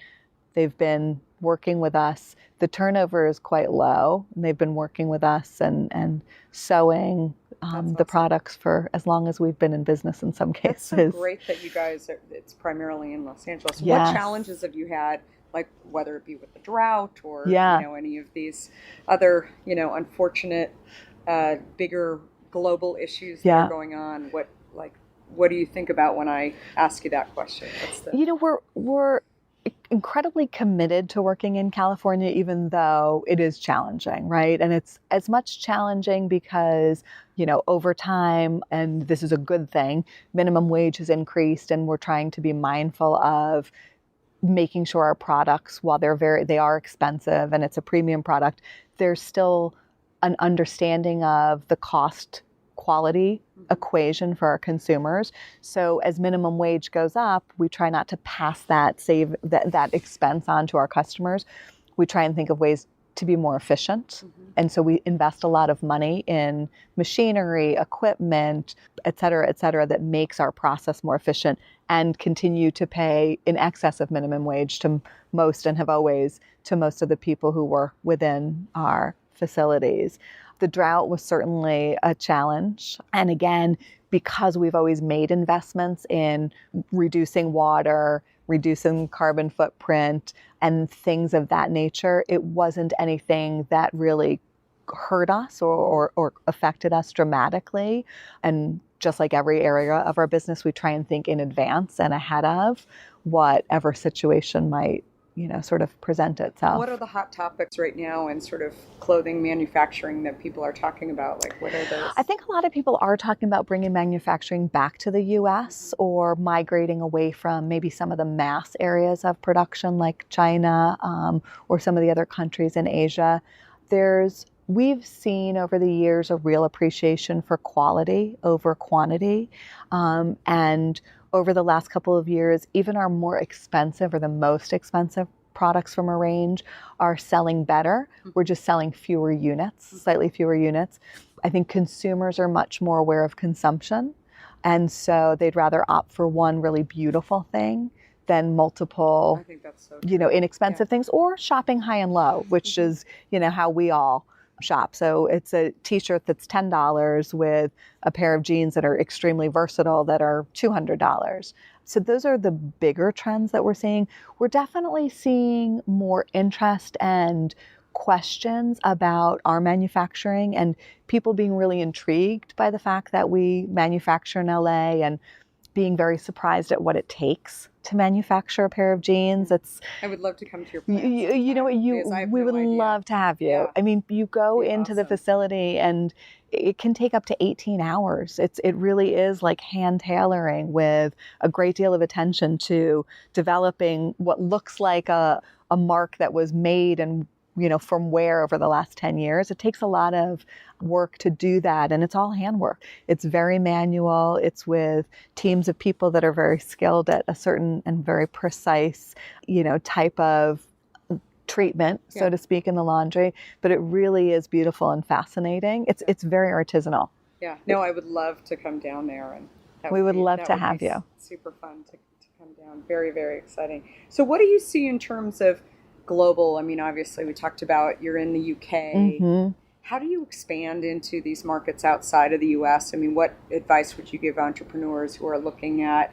[SPEAKER 1] they've been working with us. The turnover is quite low, and they've been working with us and sewing the products for as long as we've been in business in some cases.
[SPEAKER 4] That's so great that you guys it's primarily in Los Angeles.
[SPEAKER 1] Yes.
[SPEAKER 4] What challenges have you had, like whether it be with the drought or any of these other unfortunate bigger global issues that are going on? What do you think about when I ask you that question?
[SPEAKER 1] We're incredibly committed to working in California, even though it is challenging, right? And it's as much challenging because, over time, and this is a good thing, minimum wage has increased, and we're trying to be mindful of making sure our products, while they are expensive and it's a premium product, there's still an understanding of the cost quality equation for our consumers. So as minimum wage goes up, we try not to pass that expense on to our customers. We try and think of ways to be more efficient. And so we invest a lot of money in machinery, equipment, et cetera, that makes our process more efficient, and continue to pay in excess of minimum wage to most, and have always, to most of the people who work within our facilities. The drought was certainly a challenge. And again, because we've always made investments in reducing water, reducing carbon footprint, and things of that nature, it wasn't anything that really hurt us or affected us dramatically. And just like every area of our business, we try and think in advance and ahead of whatever situation might sort of present itself.
[SPEAKER 4] What are the hot topics right now in sort of clothing manufacturing that people are talking about? Like, what are those?
[SPEAKER 1] I think a lot of people are talking about bringing manufacturing back to the U.S. or migrating away from maybe some of the mass areas of production like China or some of the other countries in Asia. We've seen over the years a real appreciation for quality over quantity, and over the last couple of years, even our more expensive or the most expensive products from a range are selling better. We're just selling fewer units, slightly fewer units. I think consumers are much more aware of consumption, and so they'd rather opt for one really beautiful thing than multiple,
[SPEAKER 4] I think that's so true.
[SPEAKER 1] inexpensive things, or shopping high and low, which is, how we all shop. So it's a t-shirt that's $10 with a pair of jeans that are extremely versatile that are $200. So those are the bigger trends that we're seeing. We're definitely seeing more interest and questions about our manufacturing and people being really intrigued by the fact that we manufacture in LA and being very surprised at what it takes to manufacture a pair of jeans.
[SPEAKER 4] I would love to come to your plant.
[SPEAKER 1] You know what, we would love to have you.
[SPEAKER 4] Yeah.
[SPEAKER 1] I mean, you go
[SPEAKER 4] It'd be
[SPEAKER 1] into the
[SPEAKER 4] awesome.
[SPEAKER 1] facility and it can take up to 18 hours. It really is like hand tailoring with a great deal of attention to developing what looks like a mark that was made and from wear over the last 10 years. It takes a lot of work to do that, and it's all handwork. It's very manual. It's with teams of people that are very skilled at a certain and very precise, type of treatment, so to speak, in the laundry. But it really is beautiful and fascinating. It's very artisanal.
[SPEAKER 4] Yeah. No, I would love to come down there, and
[SPEAKER 1] we would love to have you.
[SPEAKER 4] Super fun to come down. Very, very exciting. So what do you see in terms of global? I mean, obviously we talked about you're in the UK.
[SPEAKER 1] Mm-hmm.
[SPEAKER 4] How do you expand into these markets outside of the US? I mean, what advice would you give entrepreneurs who are looking at,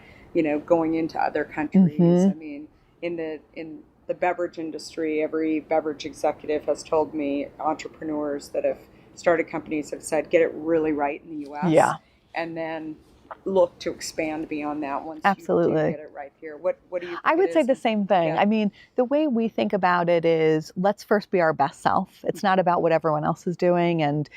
[SPEAKER 4] going into other countries?
[SPEAKER 1] Mm-hmm.
[SPEAKER 4] I mean, in the beverage industry, every beverage executive has told me, entrepreneurs that have started companies have said, get it really right in the US.
[SPEAKER 1] Yeah.
[SPEAKER 4] And then look to expand beyond that once
[SPEAKER 1] Absolutely.
[SPEAKER 4] you do get it right here. What do you think
[SPEAKER 1] I would say the same thing.
[SPEAKER 4] Yeah.
[SPEAKER 1] I mean, the way we think about it is let's first be our best self. It's not about what everyone else is doing. And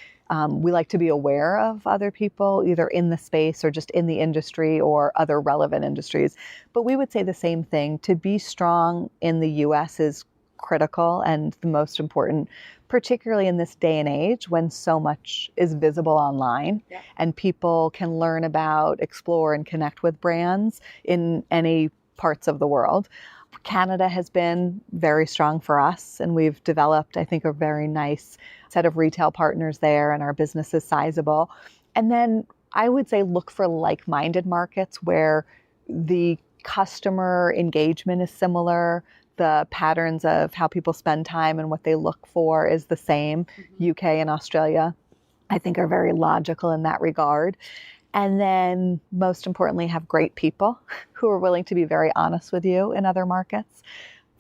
[SPEAKER 1] we like to be aware of other people, either in the space or just in the industry or other relevant industries. But we would say the same thing. To be strong in the US is critical and the most important, particularly in this day and age when so much is visible online and people can learn about, explore, and connect with brands in any parts of the world. Canada has been very strong for us, and we've developed, I think, a very nice set of retail partners there, and our business is sizable. And then I would say look for like-minded markets where the customer engagement is similar, the patterns of how people spend time and what they look for is the same. Mm-hmm. UK and Australia, I think, are very logical in that regard. And then most importantly, have great people who are willing to be very honest with you in other markets.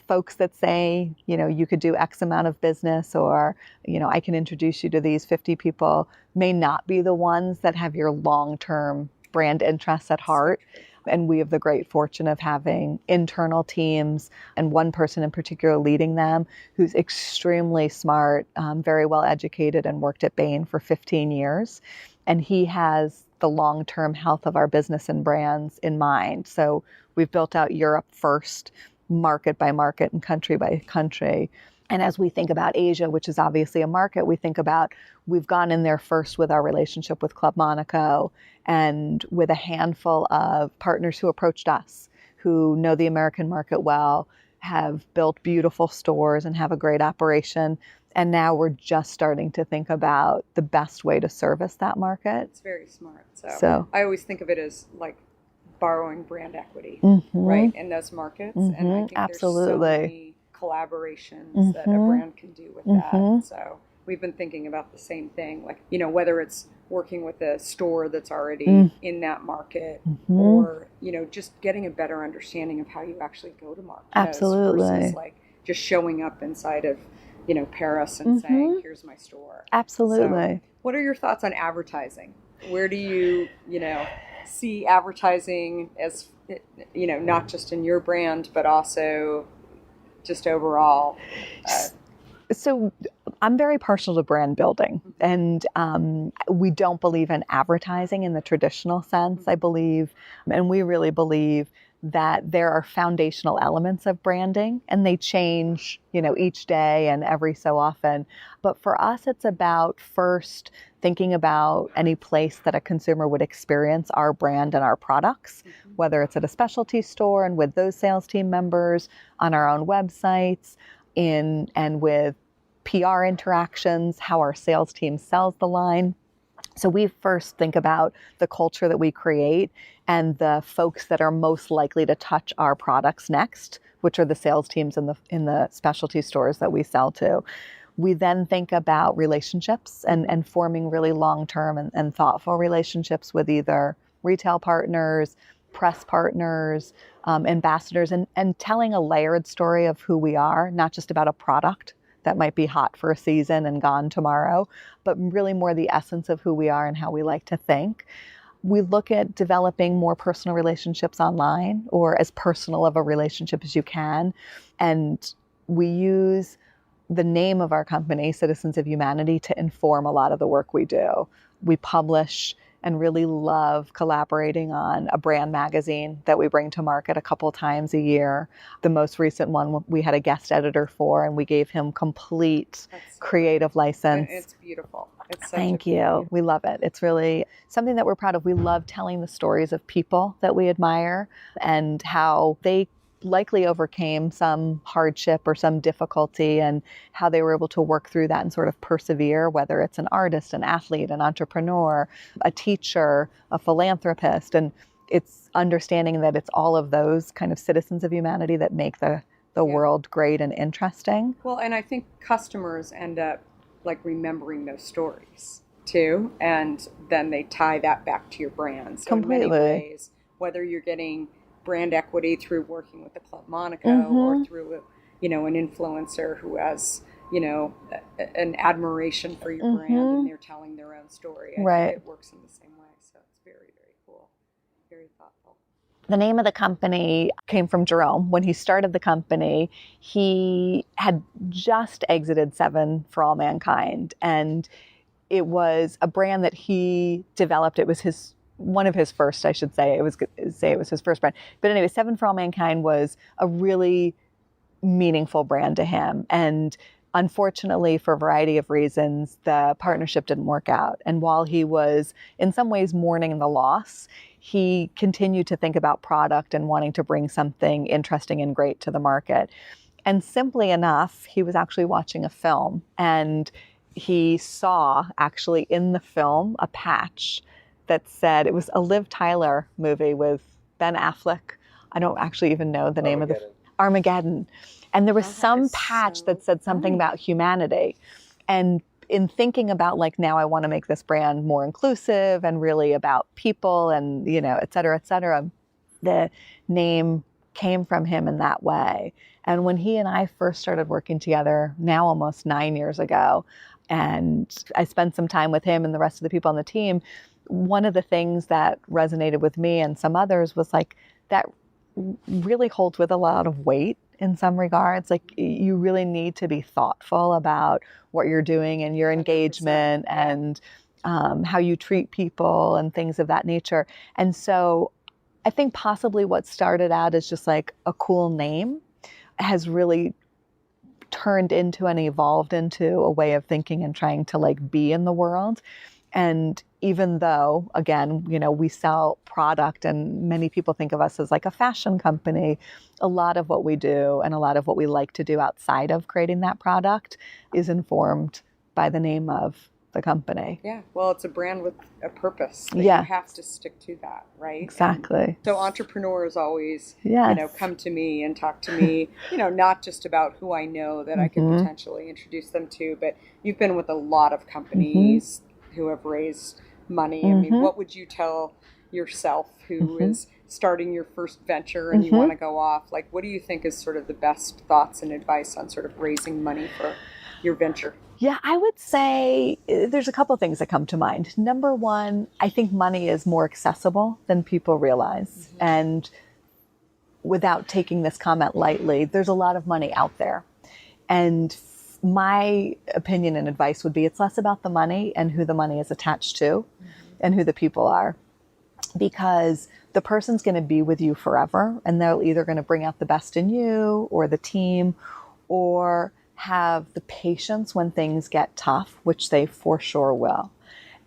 [SPEAKER 1] Folks that say, you could do X amount of business, or, I can introduce you to these 50 people, may not be the ones that have your long-term brand interests at heart. And we have the great fortune of having internal teams and one person in particular leading them who's extremely smart, very well educated, and worked at Bain for 15 years. And he has the long-term health of our business and brands in mind. So we've built out Europe first, market by market and country by country. And as we think about Asia, which is obviously a market, we think about, we've gone in there first with our relationship with Club Monaco and with a handful of partners who approached us, who know the American market well, have built beautiful stores and have a great operation. And now we're just starting to think about the best way to service that market.
[SPEAKER 4] It's very smart. So I always think of it as like borrowing brand equity,
[SPEAKER 1] mm-hmm.
[SPEAKER 4] right, in those markets.
[SPEAKER 1] Mm-hmm.
[SPEAKER 4] And I think
[SPEAKER 1] Absolutely.
[SPEAKER 4] there's so many collaborations
[SPEAKER 1] mm-hmm.
[SPEAKER 4] that a brand can do with
[SPEAKER 1] mm-hmm.
[SPEAKER 4] that. So we've been thinking about the same thing, like, whether it's working with a store that's already in that market
[SPEAKER 1] mm-hmm.
[SPEAKER 4] or, just getting a better understanding of how you actually go to market.
[SPEAKER 1] Absolutely.
[SPEAKER 4] Versus like just showing up inside of, Paris and
[SPEAKER 1] mm-hmm.
[SPEAKER 4] saying, here's my store.
[SPEAKER 1] Absolutely.
[SPEAKER 4] So what are your thoughts on advertising? Where do you, see advertising as, not just in your brand, but also just overall?
[SPEAKER 1] So I'm very partial to brand building, and we don't believe in advertising in the traditional sense. I believe, and we really believe, that there are foundational elements of branding, and they change, each day and every so often. But for us, it's about first thinking about any place that a consumer would experience our brand and our products, mm-hmm. whether it's at a specialty store and with those sales team members, on our own websites, and with PR interactions, how our sales team sells the line. So we first think about the culture that we create and the folks that are most likely to touch our products next, which are the sales teams in the specialty stores that we sell to. We then think about relationships and forming really long-term and thoughtful relationships with either retail partners, press partners, ambassadors, and telling a layered story of who we are, not just about a product that might be hot for a season and gone tomorrow, but really more the essence of who we are and how we like to think. We look at developing more personal relationships online, or as personal of a relationship as you can. And we use the name of our company, Citizens of Humanity, to inform a lot of the work we do. We publish and really love collaborating on a brand magazine that we bring to market a couple times a year. The most recent one we had a guest editor for, and we gave him complete creative license.
[SPEAKER 4] It's beautiful.
[SPEAKER 1] Thank you. We love it. It's really something that we're proud of. We love telling the stories of people that we admire and how they likely overcame some hardship or some difficulty, and how they were able to work through that and sort of persevere, whether it's an artist, an athlete, an entrepreneur, a teacher, a philanthropist. And it's understanding that it's all of those kind of citizens of humanity that make the world great and interesting.
[SPEAKER 4] Well, and I think customers end up like remembering those stories too, and then they tie that back to your brand. So
[SPEAKER 1] Completely.
[SPEAKER 4] In many ways, whether you're getting brand equity through working with the Club Monaco or through an influencer who has an admiration for your brand and they're telling their own story. I think it works in the same way. So it's very, very cool. Very thoughtful.
[SPEAKER 1] The name of the company came from Jerome. When he started the company, he had just exited Seven for All Mankind, and it was a brand that he developed. It was one of his first, I should say. It was his first brand. But anyway, Seven for All Mankind was a really meaningful brand to him. And unfortunately, for a variety of reasons, the partnership didn't work out. And while he was in some ways mourning the loss, he continued to think about product and wanting to bring something interesting and great to the market. And simply enough, he was actually watching a film, and he saw actually in the film a patch that said, it was a Liv Tyler movie with Ben Affleck. I don't actually even know the name of the Armageddon. And there was some patch that said something about humanity. And in thinking about now I want to make this brand more inclusive and really about people and, et cetera, the name came from him in that way. And when he and I first started working together, now almost 9 years ago, and I spent some time with him and the rest of the people on the team, one of the things that resonated with me and some others was that really holds with a lot of weight in some regards. You really need to be thoughtful about what you're doing and your engagement and how you treat people and things of that nature. And so I think possibly what started out as just a cool name has really turned into and evolved into a way of thinking and trying to be in the world. And even though, again, we sell product and many people think of us as a fashion company, a lot of what we do and a lot of what we like to do outside of creating that product is informed by the name of the company.
[SPEAKER 4] Yeah. Well, it's a brand with a purpose. You have to stick to that, right?
[SPEAKER 1] Exactly.
[SPEAKER 4] And so entrepreneurs always,
[SPEAKER 1] Yes.
[SPEAKER 4] come to me and talk to me, not just about who I know that I could potentially introduce them to, but you've been with a lot of companies who have raised money. I mean, what would you tell yourself who is starting your first venture and you want to go off? What do you think is sort of the best thoughts and advice on sort of raising money for your venture?
[SPEAKER 1] Yeah, I would say there's a couple of things that come to mind. Number one, I think money is more accessible than people realize. And without taking this comment lightly, there's a lot of money out there. And my opinion and advice would be it's less about the money and who the money is attached to and who the people are. Because the person's going to be with you forever, and they're either going to bring out the best in you or the team, or have the patience when things get tough, which they for sure will.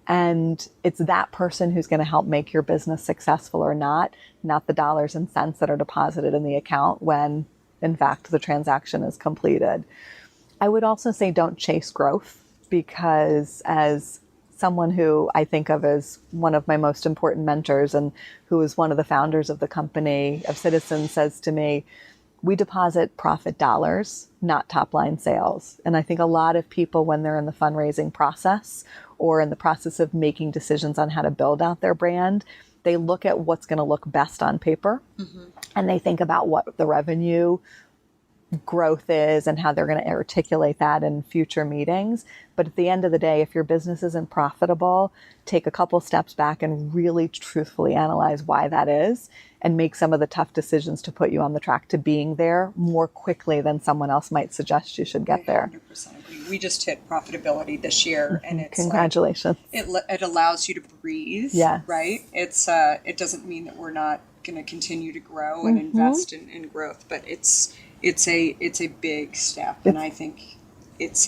[SPEAKER 1] And it's that person who's going to help make your business successful or not the dollars and cents that are deposited in the account when, in fact, the transaction is completed. I would also say don't chase growth, because as someone who I think of as one of my most important mentors and who is one of the founders of the company, of Citizens, says to me, we deposit profit dollars, not top line sales. And I think a lot of people, when they're in the fundraising process or in the process of making decisions on how to build out their brand, they look at what's going to look best on paper, and they think about what the revenue growth is and how they're going to articulate that in future meetings. But at the end of the day, if your business isn't profitable, take a couple steps back and really truthfully analyze why that is, and make some of the tough decisions to put you on the track to being there more quickly than someone else might suggest you should get there.
[SPEAKER 4] 100% agree. We just hit profitability this year, and it's
[SPEAKER 1] congratulations.
[SPEAKER 4] It allows you to breathe.
[SPEAKER 1] Yes.
[SPEAKER 4] Right. It doesn't mean that we're not going to continue to grow and invest in growth, but it's a big step, and I think it's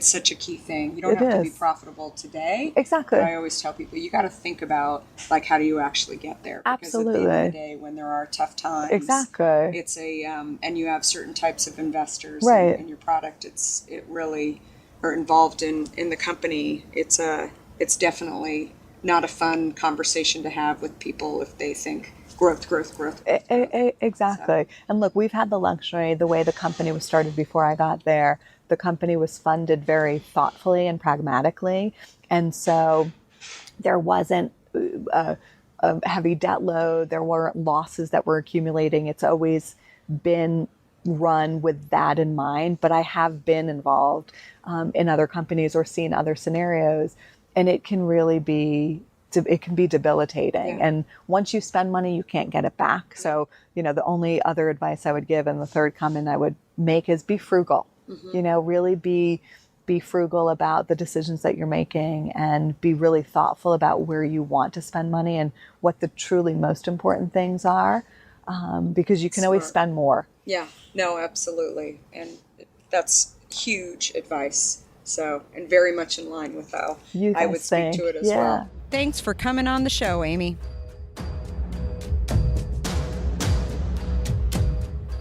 [SPEAKER 4] such a key thing. You don't have to be profitable today.
[SPEAKER 1] Exactly.
[SPEAKER 4] But I always tell people, you got to think about, like, how do you actually get there?
[SPEAKER 1] Absolutely.
[SPEAKER 4] Because at the end of the day, when there are tough times, it's and you have certain types of investors in your product. It really are involved in the company. It's definitely not a fun conversation to have with people if they think growth.
[SPEAKER 1] Exactly. So. And look, we've had the luxury, the way the company was started before I got there, the company was funded very thoughtfully and pragmatically. And so there wasn't a heavy debt load. There weren't losses that were accumulating. It's always been run with that in mind. But I have been involved in other companies or seen other scenarios, and it can really be debilitating. And once you spend money, you can't get it back. So, the only other advice I would give, and the third comment I would make, is be frugal. Really be frugal about the decisions that you're making, and be really thoughtful about where you want to spend money and what the truly most important things are, because you can always spend more.
[SPEAKER 4] Yeah, no, absolutely. And that's huge advice. So, and very much in line with how I would speak to it as well. Thanks for coming on the show, Amy.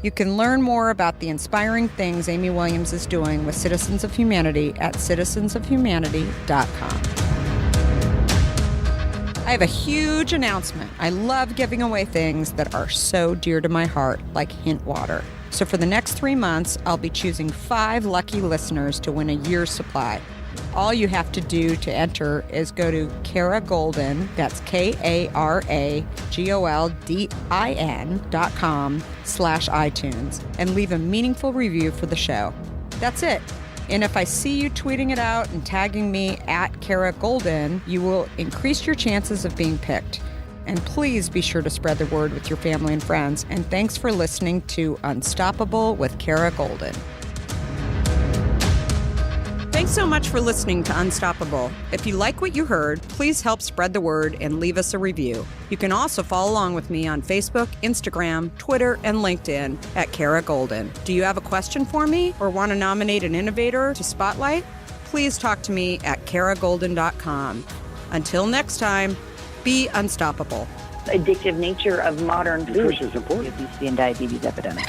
[SPEAKER 4] You can learn more about the inspiring things Amy Williams is doing with Citizens of Humanity at citizensofhumanity.com. I have a huge announcement. I love giving away things that are so dear to my heart, like Hint Water. So for the next 3 months, I'll be choosing 5 lucky listeners to win a year's supply. All you have to do to enter is go to Kara Goldin, that's KaraGoldin.com/iTunes, and leave a meaningful review for the show. That's it. And if I see you tweeting it out and tagging me at Kara Goldin, you will increase your chances of being picked. And please be sure to spread the word with your family and friends. And thanks for listening to Unstoppable with Kara Goldin. Thanks so much for listening to Unstoppable. If you like what you heard, please help spread the word and leave us a review. You can also follow along with me on Facebook, Instagram, Twitter, and LinkedIn at Kara Goldin. Do you have a question for me or want to nominate an innovator to spotlight? Please talk to me at karagoldin.com. Until next time, be unstoppable.
[SPEAKER 3] Addictive nature of modern food.
[SPEAKER 2] Nutrition is important.
[SPEAKER 3] The obesity and diabetes epidemic.